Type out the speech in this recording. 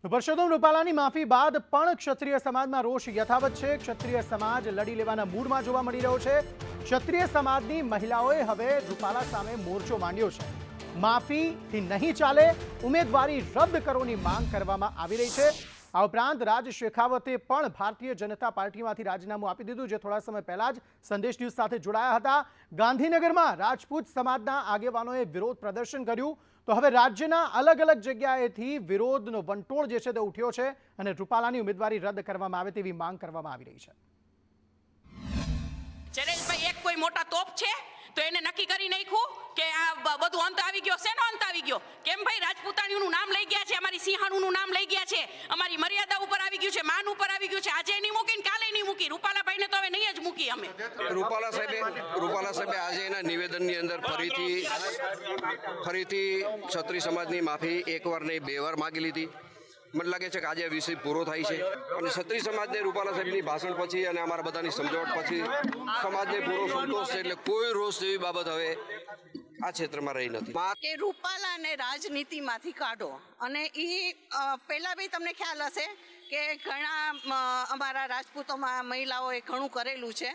પરસોત્તમ રૂપાલાની માફી બાદ પણ ક્ષત્રિય સમાજમાં રોષ યથાવત છે। ક્ષત્રિય સમાજ લડી લેવાના મૂડમાં જોવા મળી રહ્યો છે। ક્ષત્રિય સમાજની મહિલાઓએ હવે રૂપાલા સામે મોરચો માંડ્યો છે। માફીથી નહીં ચાલે, ઉમેદવારી રદ કરોની માંગ કરવામાં આવી રહી છે। આ ઉપરાંત રાજ શેખાવતે પણ ભારતીય જનતા પાર્ટીમાંથી રાજીનામું આપી દીધું, જે થોડા સમય પહેલા જ સંદેશ ન્યૂઝ સાથે જોડાયા હતા। ગાંધીનગરમાં રાજપૂત સમાજના આગેવાનોએ વિરોધ પ્રદર્શન કર્યું, તો હવે રાજ્યના અલગ અલગ જગ્યાએથી વિરોધનો વંટોળ જે છે તે ઉઠ્યો છે અને રૂપાલાની ઉમેદવારી રદ કરવામાં આવે તેવી માંગ કરવામાં આવી રહી છે। જયેશભાઈ એક કોઈ મોટા તોપ છે તો એને નક્કી કરી નાખ્યું કે આ બધું અંત આવી ગયો। શેનો અંત આવી ગયો? કેમ ભાઈ રાજપૂતાણીઓનું નામ લઈ ગયા છે, અમારી સિંહાણુનું નામ લઈ ગયા છે, અમારી મર્યાદા ઉપર આવી ગયું છે, માન ઉપર આવી ગયું છે। આજે નહીં મૂકી ને કાલે નહીં મૂકી, રૂપાલાભાઈને તો હવે નહીં જ મૂકી અમે। રૂપાલા સાહેબે આજે એના નિવેદનની અંદર ફરીથી ક્ષત્રિય સમાજની માફી એકવાર નહીં 2 વાર માગી લીધી। મને લાગે છે કે આજે આ વિષય પૂરો થાય છે અને ક્ષત્રિય સમાજને રૂપાલા સાહેબની ભાષણ પછી અને અમારા બધાની સમજાવટ પછી સમાજને પૂરો સંતોષ છે। એટલે કોઈ રોષ જેવી બાબત હવે આ ક્ષેત્રમાં રહી નથી કે રૂપાલાને રાજનીતિમાંથી કાઢો। અને એ પહેલાં બી તમને ખ્યાલ હશે કે ઘણા અમારા રાજપૂતોમાં મહિલાઓએ ઘણું કરેલું છે।